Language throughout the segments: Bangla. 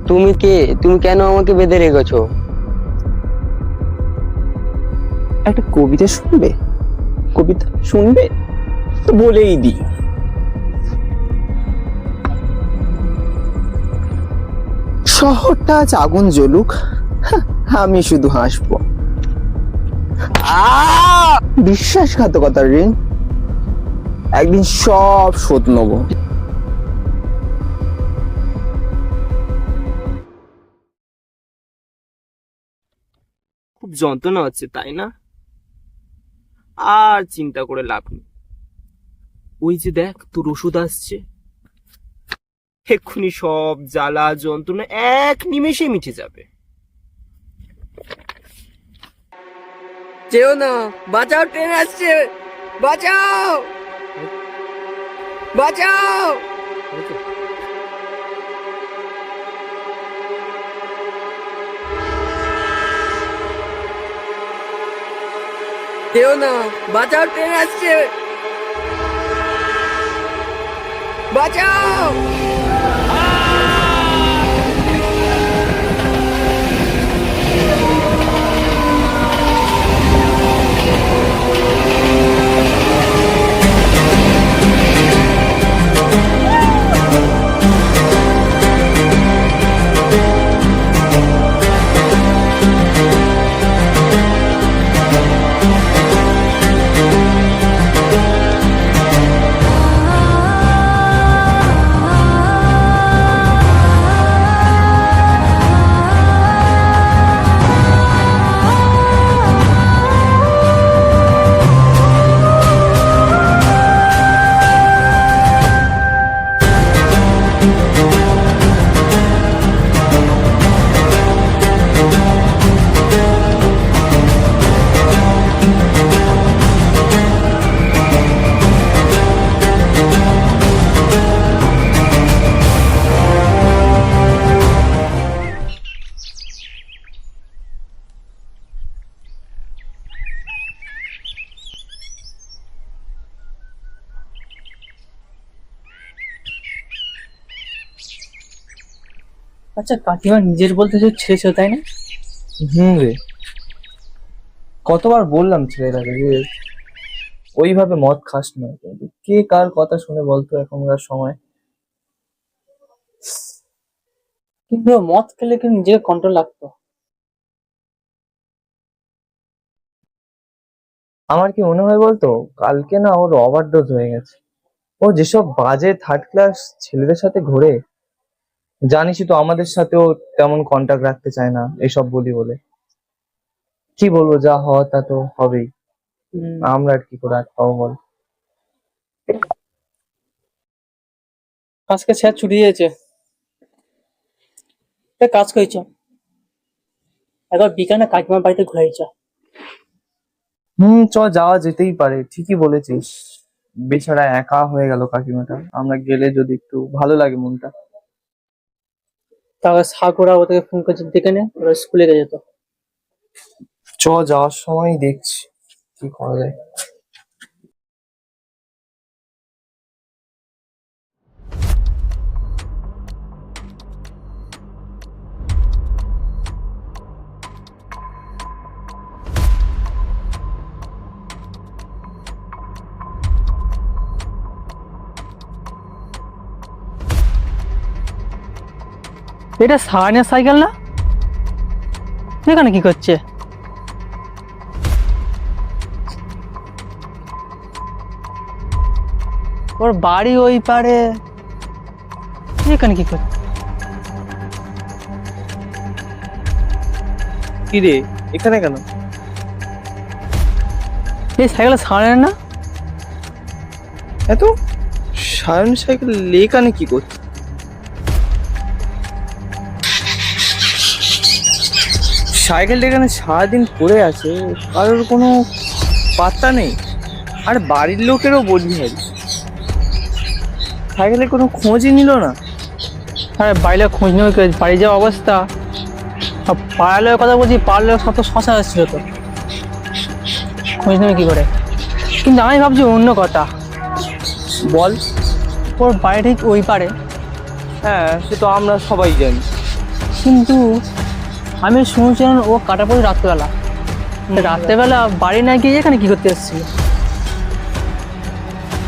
তুমি কে? তুমি কেন আমাকে বেঁধে রেখেছো? একটা কবিতা শুনবে? কবিতা শুনবে তো বলেই দি। শহরটা আজ আগুন জ্বলুক, আমি শুধু হাসবো। বিশ্বাসঘাতকতার ঋণ একদিন সব শোধ নেবো। খুব যন্ত্রণা হচ্ছে, তাই না? আর চিন্তা করে লাভ নেই। ওই যে দেখ, তোর ওষুধ আসছে, এক্ষুনি সব জ্বালা যন্ত্রণা এক নিমেষে মিটে যাবে। যেও না, বাঁচাও, ট্রেন আসছে, বাঁচাও বাঁচাও। যেও না, বাঁচাও, ট্রেন আসছে, বাঁচাও। আচ্ছা, কাকিমা নিজের বলতে ছেড়েছ, তাই না? রে, কতবার বললাম ছেলেটাকে যে ওইভাবে মদ খাস না, কিন্তু কে কার কথা শুনে বলতো এখনকার সময়। কিন্তু মদ খেলে কিন্তু নিজেকে কন্ট্রোল রাখতো। আমার কি মনে হয় বলতো, কালকে না ওর ওভারডোজ হয়ে গেছে। ও যেসব বাজে থার্ড ক্লাস ছেলেদের সাথে ঘোরে, জানিসই তো আমাদের সাথেও তেমন কন্টাক্ট রাখতে চায় না এইসব বলি বলে। কি বলবো, যা হওয়া তা তো হবেই। আমরা আর কি করে আটকাবো বল। আজকে স্যার ছুটি দিয়েছে, একটা কাজ করেছ, একবার বিকালে কাকিমার বাড়িতে ঘুরে যা। চ, যাওয়া যেতেই পারে, ঠিকই বলেছিস। বেচারা একা হয়ে গেল কাকিমাটা, আমরা গেলে যদি একটু ভালো লাগে মনটা। তারপর সাগরা ওদেরকে ফোন করে ডেকে নে, ওরা স্কুলে গিয়ে যেত। যাওয়ার সময় দেখছি কি করা যায়। এটা সাহানের সাইকেল না? এখানে কি করছে? ওর বাড়ি ওই পারে, এখানে কি করছে? কি রে, এখানে কেন? এই সাইকেল সাহানের না? এত সায়ন সাইকেল এখানে কি করছে? সাইকেলটা এখানে সারাদিন পড়ে আছে, কারোর কোনো পাত্তা নেই। আর বাড়ির লোকেরও বলি হারি, সাইকেলের কোনো খোঁজই নিল না। আরে বাইরে খোঁজ নেই, বাড়ি যাওয়া অবস্থা। পাড়ালের কথা বলছি, পাড়ালের সব তো শশা আসছিল, তো খোঁজ নেবে কি করে? কিন্তু আমি ভাবছি অন্য কথা। বল। ওর বাড়ি ঠিক ওই পারে, হ্যাঁ, সে তো আমরা সবাই জানি। কিন্তু আমি শুনছিলাম ও কাটা পড়ে রাত্রেবেলা। রাত্রেবেলা বাড়ি না গিয়ে এখানে কি করতে এসেছিল?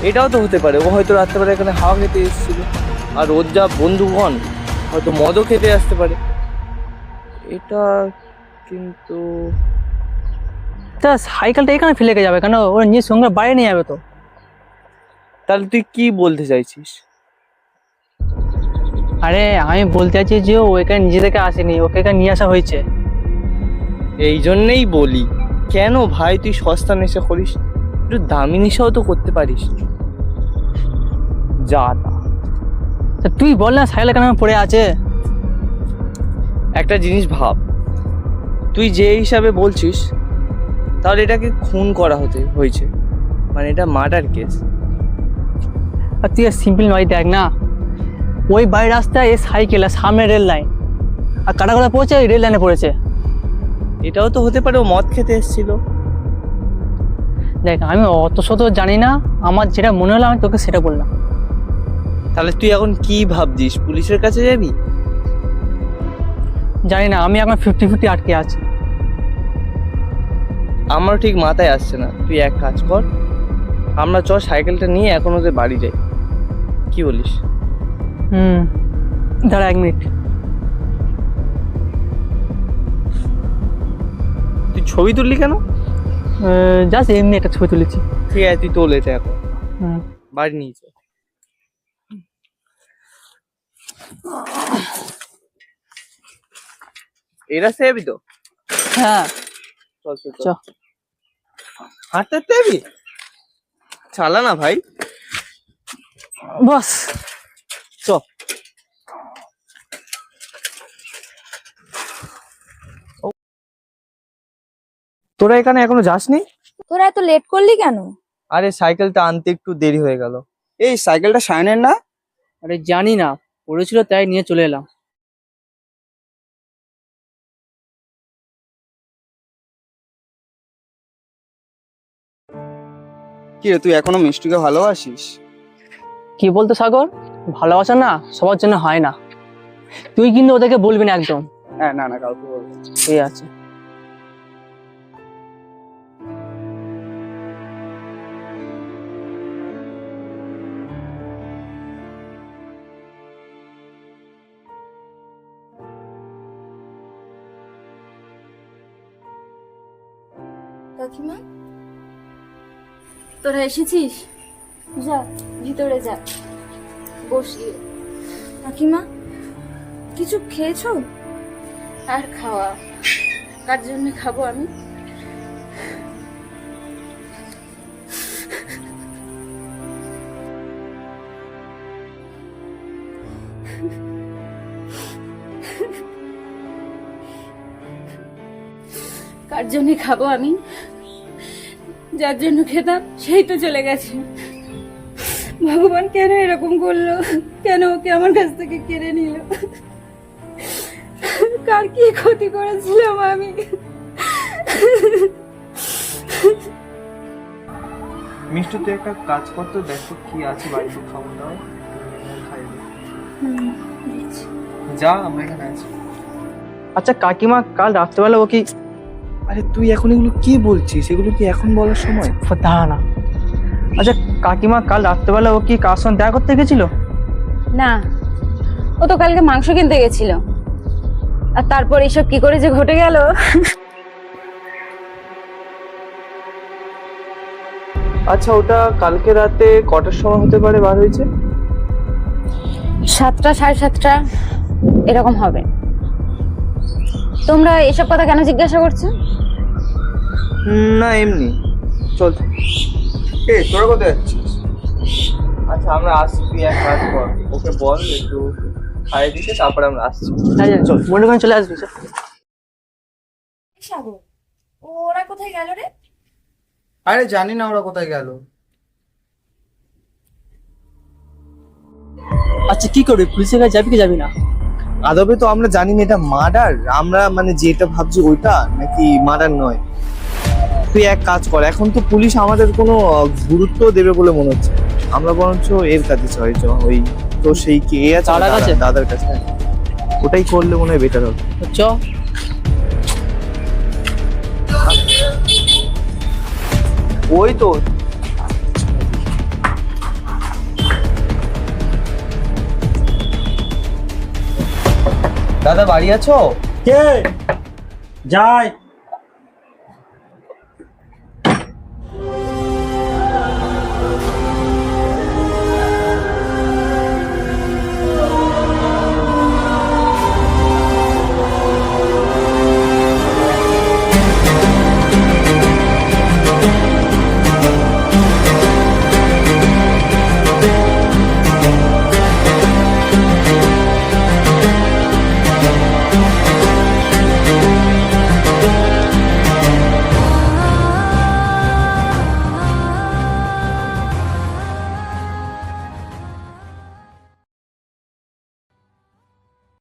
এটাও তো হতে পারে, ও হয়তো রাত্রেবেলা এখানে হাওয়া খেতে এসেছিল, আর ওর যা বন্ধুগণ হয়তো মদও খেতে আসতে পারে। এটা কিন্তু তা সাইকেলটা এখানে ফেলে রেখে যাবে কেন? ওর নিজের সঙ্গে বাড়ি নিয়ে যাবে তো। তাহলে তুই কি বলতে চাইছিস? আরে আমি বলতে চাইছি যে ও এখানে নিজে থেকে আসেনি, ওকে এখানে নিয়ে আসা হয়েছে। এই জন্যেই বলি, কেন ভাই তুই সস্তা নেশা করিস? একটু দামি নেশাও তো করতে পারিস। যা তা। তা তুই বল না সাইকেল কেন পড়ে আছে? একটা জিনিস ভাব, তুই যে হিসাবে বলছিস তাহলে এটাকে খুন করা হয়েছে, মানে এটা মার্ডার কেস। আর তুই সিম্পল নয়, দেখ না ওই বাড়ির রাস্তায় এই সাইকেল আর সামনে রেল লাইন, আর কাটাগোড়া পড়েছে ওই রেল লাইনে পড়েছে। এটাও তো হতে পারে ও মদ খেতে এসেছিল। দেখ আমি অত শত জানি না, আমার যেটা মনে হলো আমি তোকে সেটা বললাম। তাহলে তুই এখন কি ভাবছিস, পুলিশের কাছে যাবি? জানি না, আমি এখন 50-50 আটকে আছি। আমারও ঠিক মাথায় আসছে না। তুই এক কাজ কর, আমরা চ সাইকেলটা নিয়ে এখন ওদের বাড়ি যাই, কি বলিস? দাঁড়া 1 মিনিট। তুই ছবি তুললি কেন? জাস্ট এমনি একটা ছবি তুলেছি। ঠিক আছে, তুই তোল এটা এখন, বাড়ি নিয়ে যা। এই রাস্তায় যাবি তো? হ্যাঁ চল চল চ। হাঁটতে হাঁটতে যাবি? চালা না ভাই, বস চ। তোরা এখানে এখনো যাসনি? তোরা এত লেট করলি কেন? আরে সাইকেলটা আনতে একটু দেরি হয়ে গেল। এই সাইকেলটা শাইনের না? আরে জানি না, পড়েছিল তাই নিয়ে চলে এলাম। কি রে, তুই এখনো মিষ্টিকে ভালোবাসিস? কি বলতো সাগর, ভালোবাসা না সবার জন্য হয় না। তুই কিন্তু ওদেরকে বলবি না একদম। হ্যাঁ, না না, কাউকে বলবো না। ঠিক আছে। কাকিমা, তোরা এসেছিস? যা ভিতরে যা, বসি। কাকিমা, কিছু খেয়েছো? আর খাওয়া? কার জন্য খাবো আমি? কার জন্য খাবো আমি? যার জন্য খেতাম সেই তো চলে গেছে। ভগবান কেন এরকম করলো? কেন ওকে আমার কাছ থেকে কেড়ে নিল? কার কি ক্ষতি করেছিলাম আমি? মিষ্টি তুই একটা কাজ করতো, দেখো কি আছে বাড়িতে খাবার দাও, যা আমরা এখানে আছি। আচ্ছা কাকিমা, কাল রাত্রেবেলা ও কি? আরে তুই এখন এগুলো কি বলছিস? এগুলো কি এখন বলার সময়? দাঁড়া না। আচ্ছা কাকিমা, কাল রাত্রেবেলা ও কি কার সঙ্গে দেখা করতে গেছিল? না, ও তো কালকে মাংস কিনতে গেছিল, আর তারপর এইসব কি করে যে ঘটে গেল। আচ্ছা, ওটা কালকে রাতে কটার সময় হতে পারে বার হয়েছে? 7টা 7:30 এরকম হবে। তোমরা এসব কথা কেন জিজ্ঞাসা করছো? না এমনি, চল। তোরা কোথায় যাচ্ছিস? আচ্ছা আমরা আসছি, তুই এক কাজ কর, ওকে বল একটু খাইয়ে দিতে, তারপরে আমরা আসছি। চল, মনে করে চলে আসবি। সাগর, ওরা কোথায় গেল রে? আরে জানি না ওরা কোথায় গেল। আচ্ছা কি করবি, পুলিশের কাছে যাবি কি যাবি না? আদবে তো আমরা জানি না এটা মার্ডার, আমরা মানে যেটা ভাবছি ওইটা নাকি মার্ডার নয়। তুই এক কাজ কর, এখন তো পুলিশ আমাদের কোনো গুরুত্ব দেবে বলে মনে হচ্ছে, আমরা বরঞ্চ এর কাছে ওই তো সেই কে আছে দাদার কাছে? দাদার কাছে ওটাই করলে মনে হয় বেটার হবে। চ। ওই তো দাদা বাড়ি আছো? কে যায়